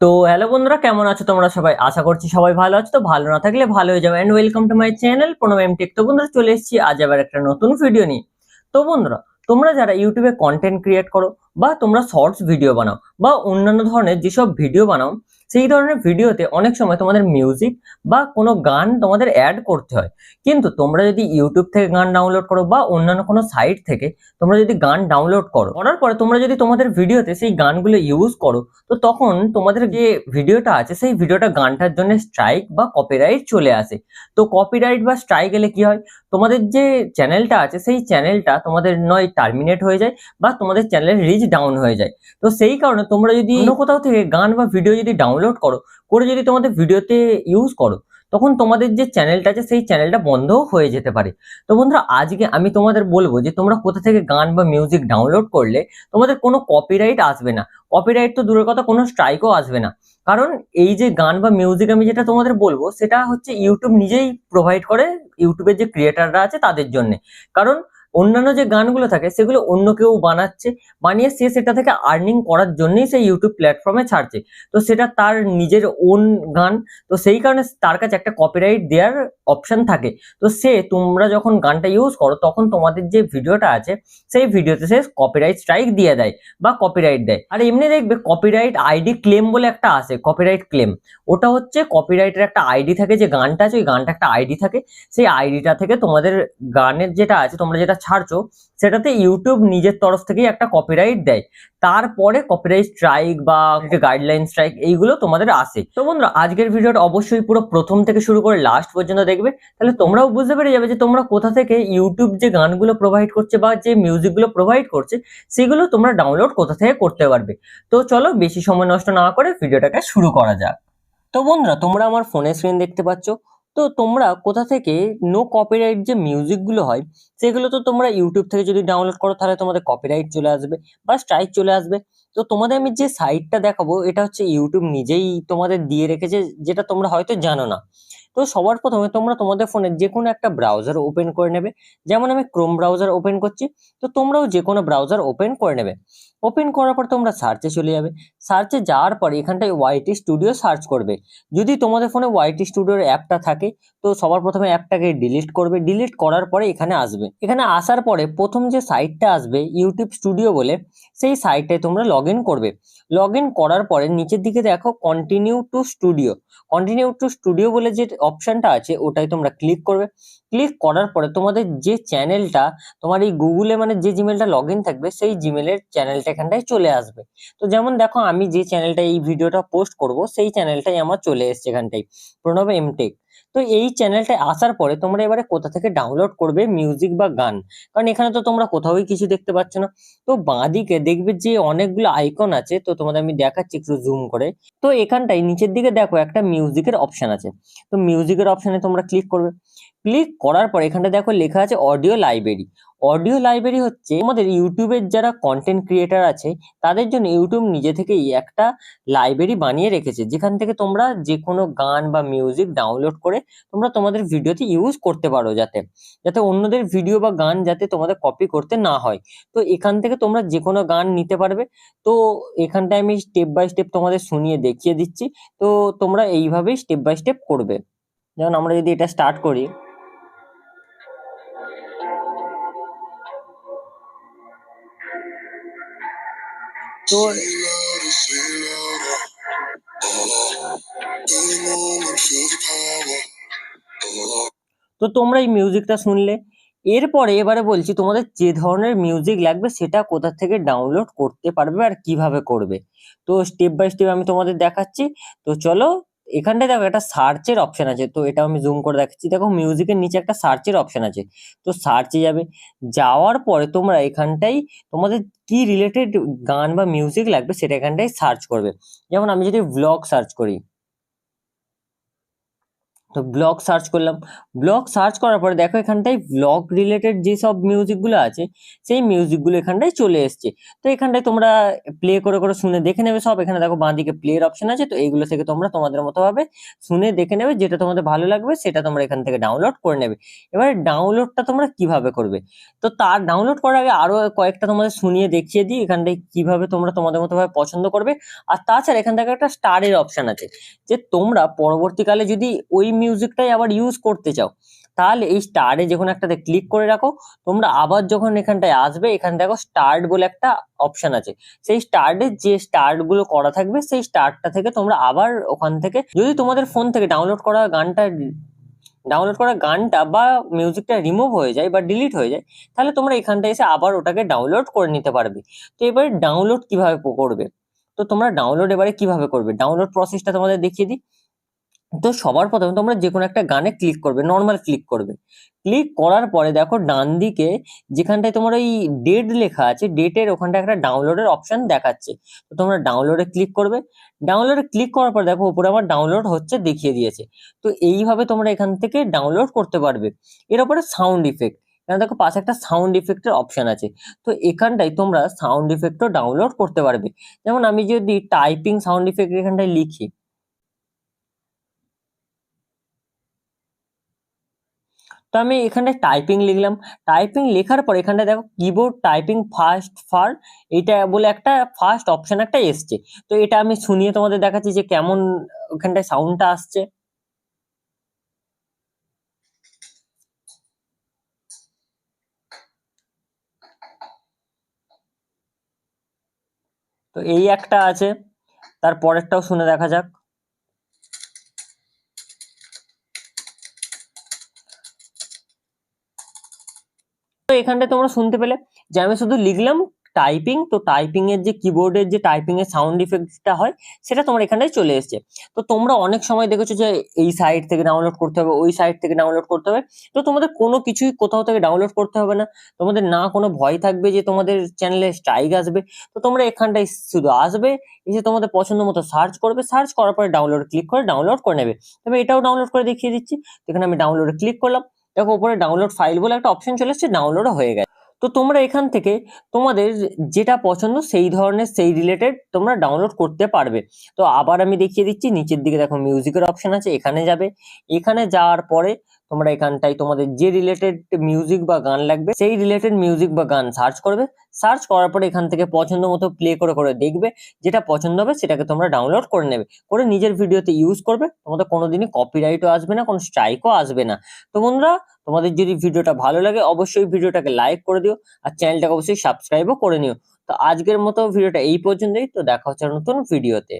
তো হ্যালো বন্ধুরা, কেমন আছো তোমরা সবাই? আশা করছি সবাই ভালো আছো। তো ভালো না থাকলে ভালো হয়ে যাবে। And welcome to my channel Pranab MTech. তো বন্ধুরা, চলে এসেছি আজ আবার একটা নতুন ভিডিও নিয়ে। তো বন্ধুরা, তোমরা যারা ইউটিউবে কন্টেন্ট ক্রিয়েট করো বা তোমরা শর্টস ভিডিও বানাও বা অন্যান্য ধরনের যেসব ভিডিও বানাও, সেই ধরনের ভিডিওতে অনেক সময় তোমাদের মিউজিক বা কোনো গান তোমাদের অ্যাড করতে হয়। কিন্তু তোমরা যদি ইউটিউব থেকে গান ডাউনলোড করো বা অন্যান্য কোনো সাইট থেকে তোমরা যদি গান ডাউনলোড করার পরে তোমরা যদি তোমাদের ভিডিওতে সেই গানগুলো ইউজ করো, তো তখন তোমাদের যে ভিডিওটা আছে সেই ভিডিওটা গানটার জন্য স্ট্রাইক বা কপিরাইট চলে আসে। তো কপিরাইট বা স্ট্রাইক এলে কি হয়, তোমাদের যে চ্যানেলটা আছে সেই চ্যানেলটা তোমাদের নয় টার্মিনেট হয়ে যায় বা তোমাদের চ্যানেলের রিচ ডাউন হয়ে যায়। তো সেই কারণে তোমরা যদি অন্য কোথাও থেকে গান বা ভিডিও যদি ডাউনলোড করে যদি তোমাদের ভিডিওতে ইউজ করো, তখন তোমাদের যে চ্যানেলটা আছে সেই চ্যানেলটা বন্ধও হয়ে যেতে পারে। তো বন্ধুরা, আজকে আমি তোমাদের বলবো যে তোমরা কোথা থেকে গান বা মিউজিক ডাউনলোড করলে তোমাদের কোনো কপিরাইট আসবে না। কপিরাইট তো দূরের কথা, কোনো স্ট্রাইকও আসবে না। কারণ এই যে গান বা মিউজিক আমি যেটা তোমাদের বলবো, সেটা হচ্ছে ইউটিউব নিজেই প্রোভাইড করে, ইউটিউবের যে ক্রিয়েটাররা আছে তাদের জন্য। কারণ অন্যান্য যে গানগুলো থাকে সেগুলো অন্য কেউ বানাচ্ছে, বানিয়ে সে সেটা থেকে আর্নিং করার জন্যই সেই ইউটিউব প্ল্যাটফর্মে ছাড়ছে। তো সেটা তার নিজের ওন গান, তো সেই কারণে তার কাছে একটা কপিরাইট দেওয়ার অপশন থাকে। তো তোমরা যখন গানটা ইউজ করো, তখন তোমাদের যে ভিডিওটা আছে সেই ভিডিওতে সে কপিরাইট স্ট্রাইক দিয়ে দেয় বা কপিরাইট দেয়। আর এমনি দেখবে কপিরাইট আইডি ক্লেম বলে একটা আছে, কপিরাইট ক্লেম। ওটা হচ্ছে কপিরাইটের একটা আইডি থাকে, যে গানটা আছে ওই গানটা একটা আইডি থাকে। সেই আইডিটা থেকে তোমাদের গানের যেটা আছে, তোমরা যেটা ছাড়ছো, সেটাতে ইউটিউব নিজের তরফ থেকেই একটা কপিরাইট দেয়। তারপরে কপিরাইট স্ট্রাইক বা গাইডলাইন স্ট্রাইক এইগুলো তোমাদের আসে। তো বন্ধুরা, আজকের ভিডিওটা অবশ্যই পুরো প্রথম থেকে শুরু করে লাস্ট পর্যন্ত দেখবে, তাহলে তোমরাও বুঝতে পেরে যাবে যে তোমরা কোথা থেকে ইউটিউব যে গানগুলো প্রোভাইড করছে বা যে মিউজিকগুলো প্রোভাইড করছে সেগুলো তোমরা ডাউনলোড কোথা থেকে করতে পারবে। তো চলো বেশি সময় নষ্ট না করে ভিডিওটাকে শুরু করা যাক। তো বন্ধুরা, তোমরা আমার ফোনের স্ক্রিন দেখতে পাচ্ছ। তো তোমরা কোথা থেকে নো কপিরাইট যে মিউজিকগুলো হয় সেগুলো তো তোমরা ইউটিউব থেকে যদি ডাউনলোড করো তাহলে তোমাদের কপিরাইট চলে আসবে বা স্ট্রাইক চলে আসবে। তো তোমাদের আমি যে সাইটটা দেখাবো, এটা হচ্ছে ইউটিউব নিজেই তোমাদের দিয়ে রেখেছে, যেটা তোমরা হয়তো জানো না। তো সবার প্রথমে তোমরা তোমাদের ফোনে যে কোনো একটা ব্রাউজার ওপেন করে নেবে। যেমন আমি ক্রোম ব্রাউজার ওপেন করছি, তো তোমরাও যে কোনো ব্রাউজার ওপেন করে নেবে। ওপেন করার পর তোমরা সার্চে চলে যাবে। সার্চে যাওয়ার পর এখানটায় ওয়াইটি স্টুডিও সার্চ করবে। যদি তোমাদের ফোনে ওয়াইটি স্টুডিওর অ্যাপটা থাকে, তো সবার প্রথমে অ্যাপটাকে ডিলিট করবে। ডিলিট করার পরে এখানে আসবে। এখানে আসার পরে প্রথম যে সাইটটা আসবে ইউটিউব স্টুডিও বলে, সেই সাইটটায় তোমরা লগ ইন করবে। লগ ইন করার পরে নিচের দিকে দেখো continue to studio. Continue to studio বলে যে অপশনটা আছে ওটাই তোমরা ক্লিক করবে। ক্লিক করার পরে তোমাদের যে চ্যানেলটা, তোমার এই গুগলে মানে যে জিমেলটা লগ ইন থাকবে সেই জিমেলের চ্যানেলটা এখানটায় চলে আসবে। তো যেমন দেখো, আমি যে চ্যানেলটা এই ভিডিওটা পোস্ট করব সেই চ্যানেলটাই আমার চলে এসছে এখানটায়, প্রণব এমটেক। তো এই চ্যানেলটায় আসার পরে তোমরা এবারে কোথা থেকে ডাউনলোড করবে মিউজিক বা গান, কারণ এখানে তো তোমরা কোথাওই কিছু দেখতে পাচ্ছ না। তো বাঁদিকে দেখবে যে অনেকগুলো আইকন আছে, তো তোমাদের আমি দেখাচ্ছি একটু জুম করে। তো এখানটায় নিচের দিকে দেখো একটা মিউজিকের অপশন আছে। তো মিউজিকের অপশনে তোমরা ক্লিক করবে। ক্লিক করার পর এখানটা দেখো লেখা আছে অডিও লাইব্রেরি। অডিও লাইব্রেরি হচ্ছে আমাদের ইউটিউবের যারা কন্টেন্ট ক্রিয়েটার আছে তাদের জন্য ইউটিউব নিজে থেকেই একটা লাইব্রেরি বানিয়ে রেখেছে, যেখান থেকে তোমরা যে কোনো গান বা মিউজিক ডাউনলোড করে তোমরা তোমাদের ভিডিওতে ইউজ করতে পারো, যাতে যাতে অন্যদের ভিডিও বা গান যাতে তোমাদের কপি করতে না হয়। তো এখান থেকে তোমরা যে কোনো গান নিতে পারবে। তো এখানটায় আমি স্টেপ বাই স্টেপ তোমাদের শুনিয়ে দেখিয়ে দিচ্ছি। তো তোমরা এইভাবেই স্টেপ বাই স্টেপ করবে। যেমন আমরা যদি এটা স্টার্ট করি, তো তো তোমরা এই মিউজিকটা শুনলে। এরপরে এবারে বলছি তোমাদের যে ধরনের মিউজিক লাগবে সেটা কোথা থেকে ডাউনলোড করতে পারবে আর কিভাবে করবে। তো স্টেপ বাই স্টেপ আমি তোমাদের দেখাচ্ছি। তো চলো, এখানটায় দেখো একটা সার্চের অপশন আছে, তো এটা আমি জুম করে দেখাচ্ছি। দেখো মিউজিকের নিচে একটা সার্চের অপশন আছে। তো সার্চে যাবে। যাওয়ার পরে তোমরা এখানটাই তোমাদের কি রিলেটেড গান বা মিউজিক লাগবে সেটা এখানটায় সার্চ করবে। যেমন আমি যদি ভ্লগ সার্চ করি, তো ব্লগ সার্চ করলাম। ব্লগ সার্চ করার পরে দেখো এখানটায় ব্লগ রিলেটেড যেসব মিউজিকগুলো আছে সেই মিউজিকগুলো এখানটায় চলে এসছে। তো এখানটায় তোমরা প্লে করে করে শুনে দেখে নেবে সব। এখানে দেখো বাঁদিকে প্লের অপশন আছে, তো এইগুলো থেকে তোমরা তোমাদের মতো ভাবে শুনে দেখে নেবে, যেটা তোমাদের ভালো লাগবে সেটা তোমরা এখান থেকে ডাউনলোড করে নেবে। এবারে ডাউনলোডটা তোমরা কিভাবে করবে, তো তার ডাউনলোড করার আগে আরো কয়েকটা তোমাদের শুনিয়ে দেখিয়ে দিই এখানটায় কিভাবে তোমরা তোমাদের মতো ভাবে পছন্দ করবে। আর তাছাড়া এখান থেকে একটা স্টারের অপশন আছে, যে তোমরা পরবর্তীকালে যদি ওই মিউজিকটাই আবার ইউজ করতে চাও তাহলে এই স্টারে যে কোনো একটাতে ক্লিক করে রাখো। তোমরা আবার যখন এখানটায় আসবে, এখানে দেখো স্টার্ট বলে একটা অপশন আছে, সেই স্টার্টে যে স্টার্ট গুলো করা থাকবে সেই স্টার্টটা থেকে তোমরা আবার ওখান থেকে, যদি তোমাদের ফোন থেকে ডাউনলোড করা গানটা বা মিউজিকটা রিমুভ হয়ে যায় বা ডিলিট হয়ে যায়, তাহলে তোমরা এখানটা এসে আবার ওটাকে ডাউনলোড করে নিতে পারবে। তো এবারে ডাউনলোড কিভাবে করবে, তো তোমরা ডাউনলোড এবারে কিভাবে করবে ডাউনলোড প্রসেসটা তোমাদের দেখিয়ে দিই। তো সবার প্রথমে তোমরা যে কোনো একটা গানে ক্লিক করবে, নর্মাল ক্লিক করবে। ক্লিক করার পরে দেখো ডান দিকে যেখানটায় তোমার ওই ডেট লেখা আছে, ডেটের ওখানটা একটা ডাউনলোডের অপশন দেখাচ্ছে। তো তোমরা ডাউনলোডে ক্লিক করবে। ডাউনলোডে ক্লিক করার পর দেখো উপরে আমার ডাউনলোড হচ্ছে দেখিয়ে দিয়েছে। তো এইভাবে তোমরা এখান থেকে ডাউনলোড করতে পারবে। এর উপরে সাউন্ড ইফেক্ট, এখানে দেখো পাশে একটা সাউন্ড ইফেক্টের অপশন আছে, তো এখানটায় তোমরা সাউন্ড ইফেক্টও ডাউনলোড করতে পারবে। যেমন আমি যদি টাইপিং সাউন্ড ইফেক্ট এখানটায় লিখি, তো আমি এখানটায় টাইপিং লিখলাম। টাইপিং লেখার পর এখানটায় দেখো কিবোর্ড টাইপিং ফাস্ট ফার এটা বলে একটা ফার্স্ট অপশন একটা এসছে। তো এটা আমি শুনিয়ে তোমাদের দেখাচ্ছি যে কেমন ওখানটায় সাউন্ডটা আসছে। তো এই একটা আছে, তার পরেরটাও শুনে দেখা যাক। তো এখানটায় তোমরা শুনতে পেলে যে আমি শুধু লিখলাম টাইপিং, তো টাইপিং এর যে কিবোর্ডের যে টাইপিং এর সাউন্ড ইফেক্টটা হয় সেটা তোমার এখানটায় চলে এসেছে। তো তোমরা অনেক সময় দেখেছো যে এই সাইট থেকে ডাউনলোড করতে হবে, ওই সাইট থেকে ডাউনলোড করতে হবে। তো তোমাদের কোনো কিছুই কোথাও থেকে ডাউনলোড করতে হবে না। তোমাদের না কোনো ভয় থাকবে যে তোমাদের চ্যানেলে স্ট্রাইক আসবে। তো তোমরা এখানটায় শুধু আসবে, এসে তোমাদের পছন্দ মতো সার্চ করবে, সার্চ করার পরে ডাউনলোড ক্লিক করে ডাউনলোড করে নেবে। তবে এটাও ডাউনলোড করে দেখিয়ে দিচ্ছি। এখানে আমি ডাউনলোডে ক্লিক করলাম, দেখো উপরে ডাউনলোড ফাইল বলে একটা অপশন চলে এসেছে, ডাউনলোডও হয়ে গেছে। তো তোমরা এখান থেকে তোমাদের যেটা পছন্দ সেই ধরনের সেই রিলেটেড তোমরা ডাউনলোড করতে পারবে। তো আবার আমি দেখিয়ে দিচ্ছি, নিচের দিকে দেখো মিউজিকের অপশন আছে, এখানে যাবে। এখানে যাওয়ার পরে তোমরা এখানটায় তোমাদের যে রিলেটেড মিউজিক বা গান লাগবে সেই রিলেটেড মিউজিক বা গান সার্চ করবে। সার্চ করার পরে এখান থেকে পছন্দ মতো প্লে করে করে দেখবে, যেটা পছন্দ হবে সেটাকে তোমরা ডাউনলোড করে নেবে, করে নিজের ভিডিওতে ইউজ করবে। তোমাদের কোনোদিনই কপিরাইটও আসবে না, কোনো স্ট্রাইকও আসবে না। তো বন্ধুরা, তোমাদের যদি ভিডিওটা ভালো লাগে অবশ্যই ভিডিওটাকে লাইক করে দিও, আর চ্যানেলটাকে অবশ্যই সাবস্ক্রাইবও করে নিও। তো আজকের মতো ভিডিওটা এই পর্যন্তই, তো দেখা হচ্ছে নতুন ভিডিওতে।